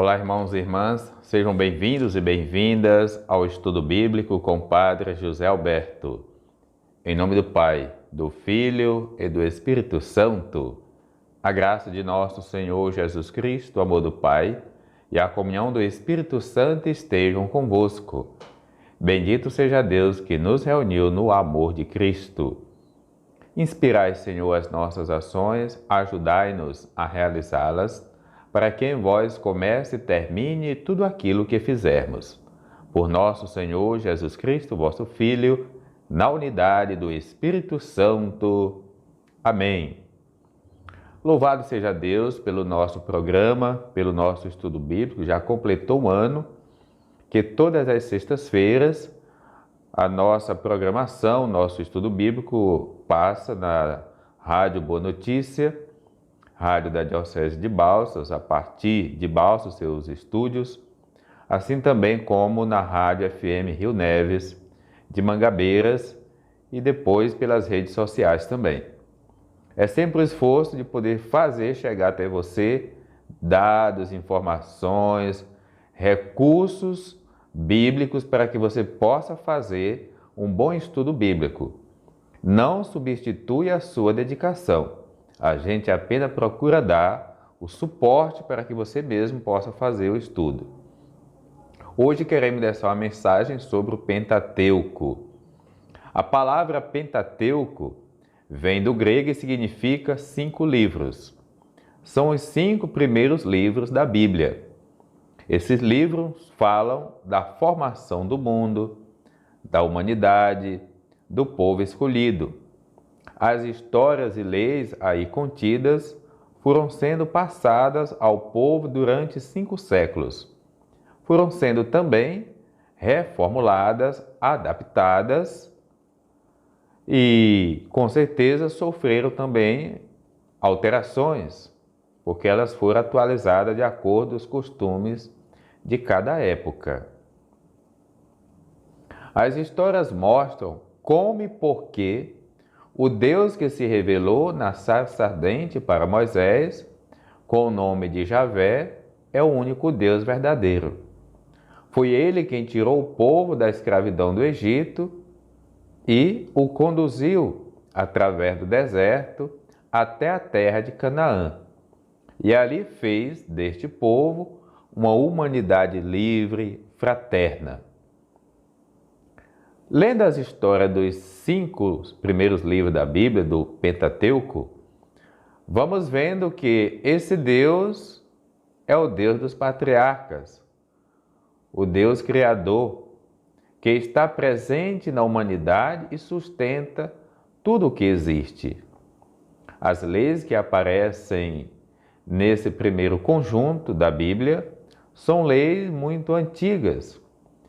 Olá, irmãos e irmãs, sejam bem-vindos e bem-vindas ao estudo bíblico com o Padre José Alberto. Em nome do Pai, do Filho e do Espírito Santo, a graça de nosso Senhor Jesus Cristo, o amor do Pai e a comunhão do Espírito Santo estejam convosco. Bendito seja Deus que nos reuniu no amor de Cristo. Inspirai, Senhor, as nossas ações, ajudai-nos a realizá-las, para que em vós comece e termine tudo aquilo que fizermos. Por nosso Senhor Jesus Cristo, vosso Filho, na unidade do Espírito Santo. Amém. Louvado seja Deus pelo nosso programa, pelo nosso estudo bíblico. Já completou um ano que todas as sextas-feiras a nossa programação, nosso estudo bíblico passa na Rádio Boa Notícia, Rádio da Diocese de Balsas, a partir de Balsas, seus estúdios, assim também como na Rádio FM Rio Neves, de Mangabeiras e depois pelas redes sociais também. É sempre o esforço de poder fazer chegar até você dados, informações, recursos bíblicos para que você possa fazer um bom estudo bíblico. Não substitui a sua dedicação. A gente apenas procura dar o suporte para que você mesmo possa fazer o estudo. Hoje queremos deixar uma mensagem sobre o Pentateuco. A palavra Pentateuco vem do grego e significa 5 livros. São os 5 primeiros livros da Bíblia. Esses livros falam da formação do mundo, da humanidade, do povo escolhido. As histórias e leis aí contidas foram sendo passadas ao povo durante 5 séculos. Foram sendo também reformuladas, adaptadas e, com certeza, sofreram também alterações, porque elas foram atualizadas de acordo com os costumes de cada época. As histórias mostram como e por que o Deus que se revelou na sarça ardente para Moisés, com o nome de Javé, é o único Deus verdadeiro. Foi ele quem tirou o povo da escravidão do Egito e o conduziu através do deserto até a terra de Canaã. E ali fez deste povo uma humanidade livre, fraterna. Lendo as histórias dos 5 primeiros livros da Bíblia, do Pentateuco, vamos vendo que esse Deus é o Deus dos patriarcas, o Deus Criador, que está presente na humanidade e sustenta tudo o que existe. As leis que aparecem nesse primeiro conjunto da Bíblia são leis muito antigas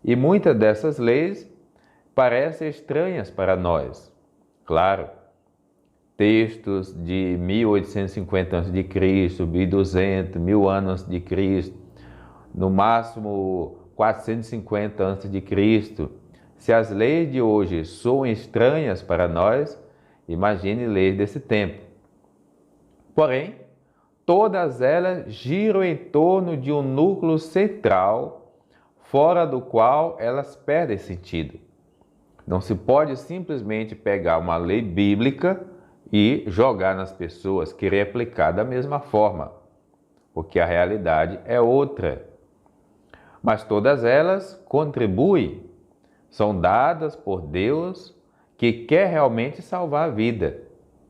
e muitas dessas leis parecem estranhas para nós. Claro, textos de 1850 a.C., 1200, 1000 anos de Cristo, no máximo 450 a.C. Se as leis de hoje soam estranhas para nós, imagine leis desse tempo. Porém, todas elas giram em torno de um núcleo central, fora do qual elas perdem sentido. Não se pode simplesmente pegar uma lei bíblica e jogar nas pessoas, querer aplicar da mesma forma, porque a realidade é outra. Mas todas elas contribuem, são dadas por Deus que quer realmente salvar a vida,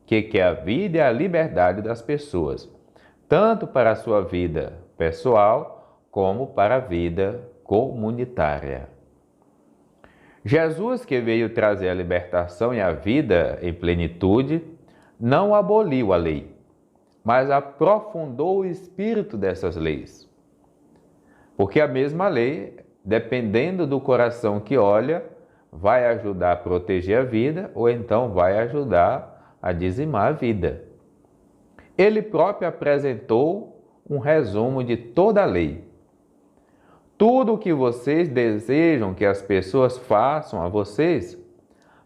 que quer a vida e a liberdade das pessoas, tanto para a sua vida pessoal como para a vida comunitária. Jesus, que veio trazer a libertação e a vida em plenitude, não aboliu a lei, mas aprofundou o espírito dessas leis. Porque a mesma lei, dependendo do coração que olha, vai ajudar a proteger a vida ou então vai ajudar a dizimar a vida. Ele próprio apresentou um resumo de toda a lei. Tudo o que vocês desejam que as pessoas façam a vocês,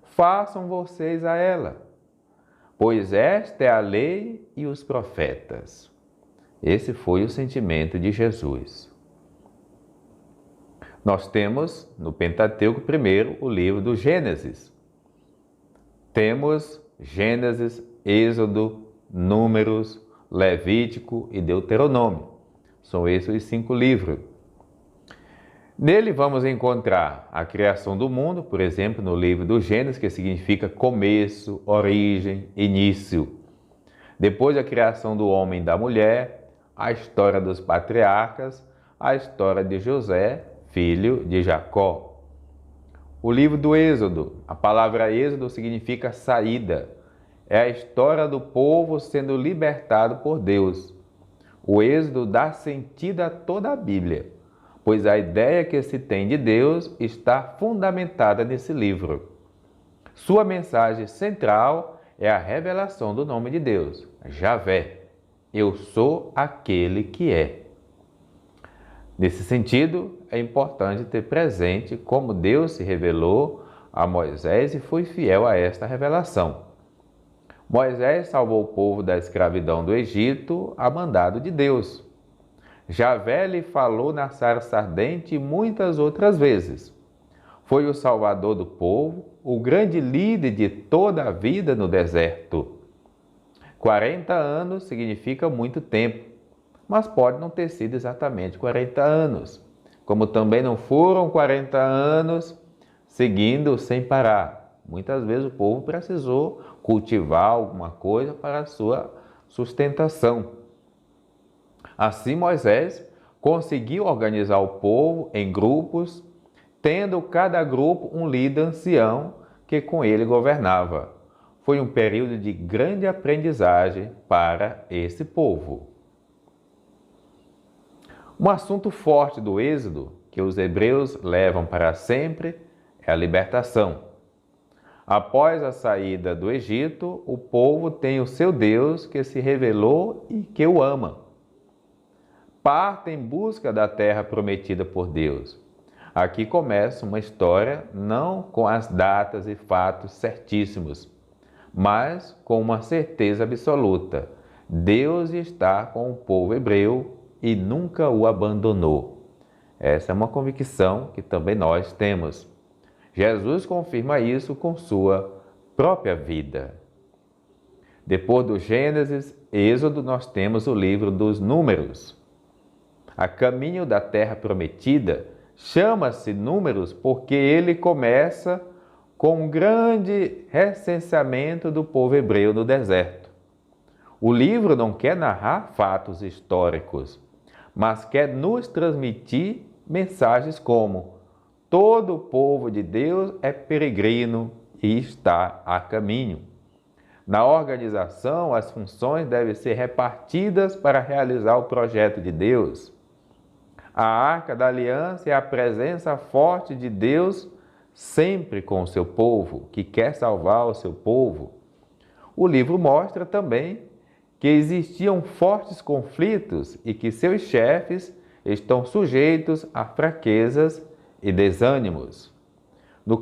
façam vocês a ela, pois esta é a lei e os profetas. Esse foi o sentimento de Jesus. Nós temos no Pentateuco primeiro o livro do Gênesis. Temos Gênesis, Êxodo, Números, Levítico e Deuteronômio. São esses os 5 livros. Nele vamos encontrar a criação do mundo, por exemplo, no livro do Gênesis, que significa começo, origem, início. Depois a criação do homem e da mulher, a história dos patriarcas, a história de José, filho de Jacó. O livro do Êxodo, a palavra Êxodo significa saída. É a história do povo sendo libertado por Deus. O Êxodo dá sentido a toda a Bíblia, pois a ideia que se tem de Deus está fundamentada nesse livro. Sua mensagem central é a revelação do nome de Deus, Javé. Eu sou aquele que é. Nesse sentido, é importante ter presente como Deus se revelou a Moisés e foi fiel a esta revelação. Moisés salvou o povo da escravidão do Egito a mandado de Deus. Javé lhe falou na sarça ardente muitas outras vezes. Foi o salvador do povo, o grande líder de toda a vida no deserto. 40 anos significa muito tempo, mas pode não ter sido exatamente 40 anos, como também não foram 40 anos seguindo sem parar. Muitas vezes o povo precisou cultivar alguma coisa para a sua sustentação. Assim, Moisés conseguiu organizar o povo em grupos, tendo cada grupo um líder ancião que com ele governava. Foi um período de grande aprendizagem para esse povo. Um assunto forte do Êxodo que os hebreus levam para sempre é a libertação. Após a saída do Egito, o povo tem o seu Deus que se revelou e que o ama. Parte em busca da terra prometida por Deus. Aqui começa uma história não com as datas e fatos certíssimos, mas com uma certeza absoluta. Deus está com o povo hebreu e nunca o abandonou. Essa é uma convicção que também nós temos. Jesus confirma isso com sua própria vida. Depois do Gênesis, Êxodo, nós temos o livro dos Números. A caminho da terra prometida chama-se Números porque ele começa com um grande recenseamento do povo hebreu no deserto. O livro não quer narrar fatos históricos, mas quer nos transmitir mensagens como: todo o povo de Deus é peregrino e está a caminho. Na organização, as funções devem ser repartidas para realizar o projeto de Deus. A Arca da Aliança é a presença forte de Deus sempre com o seu povo, que quer salvar o seu povo. O livro mostra também que existiam fortes conflitos e que seus chefes estão sujeitos a fraquezas e desânimos. Nos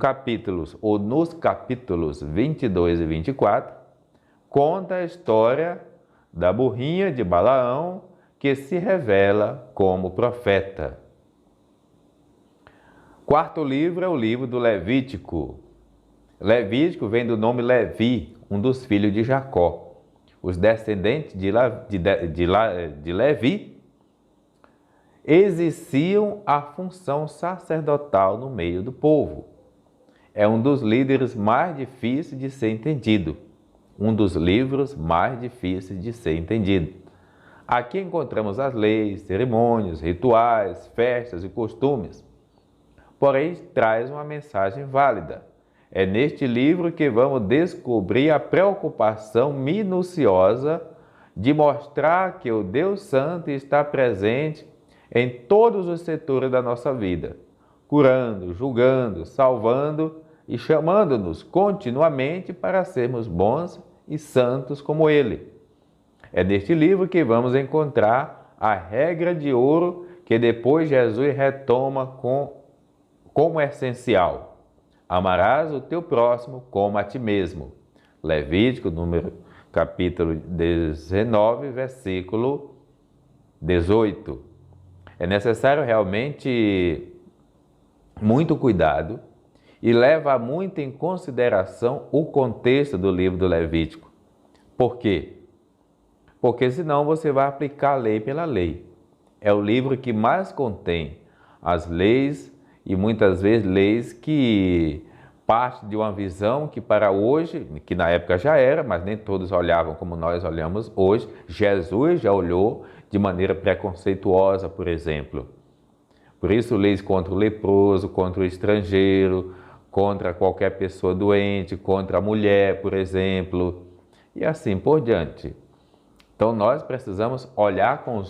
capítulos 22 e 24, conta a história da burrinha de Balaão, que se revela como profeta. Quarto livro é o livro do Levítico. Levítico vem do nome Levi, um dos filhos de Jacó. Os descendentes de Levi exerciam a função sacerdotal no meio do povo. É um dos líderes mais difíceis de ser entendido. Um dos livros mais difíceis de ser entendido. Aqui encontramos as leis, cerimônias, rituais, festas e costumes. Porém, traz uma mensagem válida. É neste livro que vamos descobrir a preocupação minuciosa de mostrar que o Deus Santo está presente em todos os setores da nossa vida, curando, julgando, salvando e chamando-nos continuamente para sermos bons e santos como Ele. É neste livro que vamos encontrar a regra de ouro que depois Jesus retoma como essencial. Amarás o teu próximo como a ti mesmo. Levítico, capítulo 19, versículo 18. É necessário realmente muito cuidado e leva muito em consideração o contexto do livro do Levítico. Por quê? Porque senão você vai aplicar a lei pela lei. É o livro que mais contém as leis e muitas vezes leis que parte de uma visão que para hoje, que na época já era, mas nem todos olhavam como nós olhamos hoje. Jesus já olhou de maneira preconceituosa, por exemplo. Por isso, leis contra o leproso, contra o estrangeiro, contra qualquer pessoa doente, contra a mulher, por exemplo, e assim por diante. Então, nós precisamos olhar com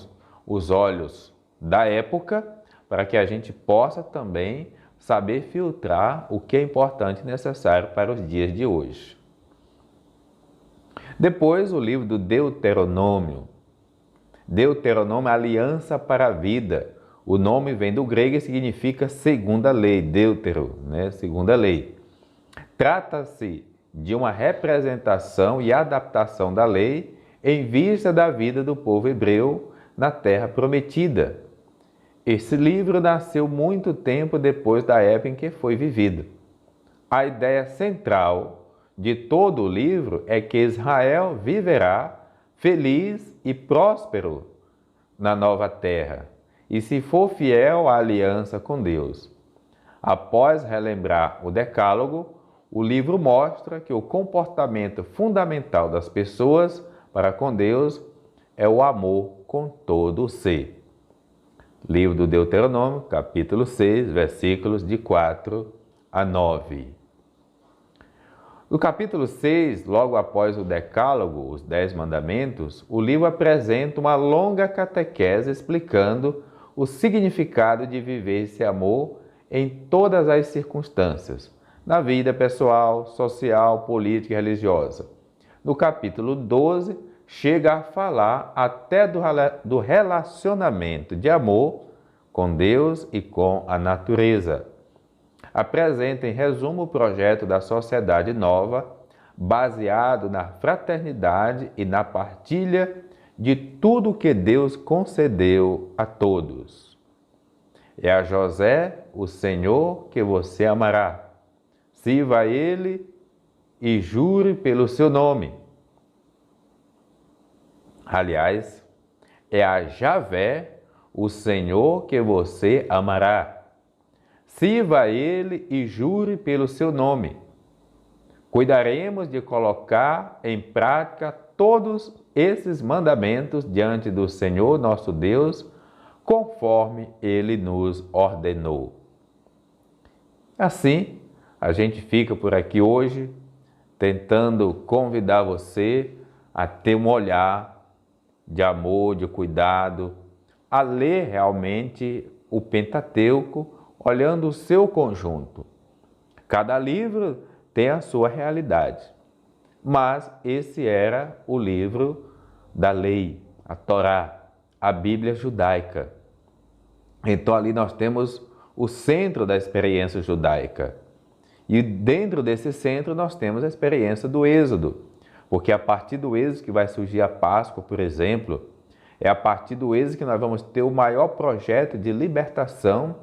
os olhos da época para que a gente possa também saber filtrar o que é importante e necessário para os dias de hoje. Depois, o livro do Deuteronômio. Deuteronômio é aliança para a vida. O nome vem do grego e significa segunda lei, deutero, segunda lei. Trata-se de uma representação e adaptação da lei em vista da vida do povo hebreu na terra prometida. Esse livro nasceu muito tempo depois da época em que foi vivido. A ideia central de todo o livro é que Israel viverá feliz e próspero na nova terra, e se for fiel à aliança com Deus. Após relembrar o Decálogo, o livro mostra que o comportamento fundamental das pessoas para com Deus é o amor com todo o ser. Livro do Deuteronômio, capítulo 6, versículos de 4 a 9. No capítulo 6, logo após o Decálogo, os 10 mandamentos, o livro apresenta uma longa catequese explicando o significado de viver esse amor em todas as circunstâncias, na vida pessoal, social, política e religiosa. No capítulo 12, chega a falar até do relacionamento de amor com Deus e com a natureza. Apresenta em resumo o projeto da sociedade nova, baseado na fraternidade e na partilha de tudo que Deus concedeu a todos. É a José, o Senhor, que você amará. Sirva a Ele e jure pelo seu nome. Aliás, é a Javé, o Senhor, que você amará. Sirva a Ele e jure pelo seu nome. Cuidaremos de colocar em prática todos esses mandamentos diante do Senhor nosso Deus, conforme Ele nos ordenou. Assim, a gente fica por aqui hoje, tentando convidar você a ter um olhar de amor, de cuidado, a ler realmente o Pentateuco, olhando o seu conjunto. Cada livro tem a sua realidade, mas esse era o livro da lei, a Torá, a Bíblia judaica. Então ali nós temos o centro da experiência judaica. E dentro desse centro nós temos a experiência do Êxodo, porque é a partir do Êxodo que vai surgir a Páscoa, por exemplo, é a partir do Êxodo que nós vamos ter o maior projeto de libertação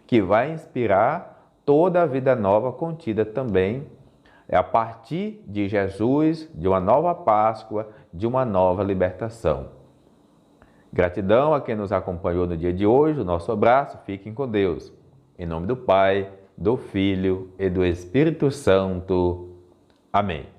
que vai inspirar toda a vida nova contida também. É a partir de Jesus, de uma nova Páscoa, de uma nova libertação. Gratidão a quem nos acompanhou no dia de hoje, o nosso abraço, fiquem com Deus. Em nome do Pai, do Filho e do Espírito Santo. Amém.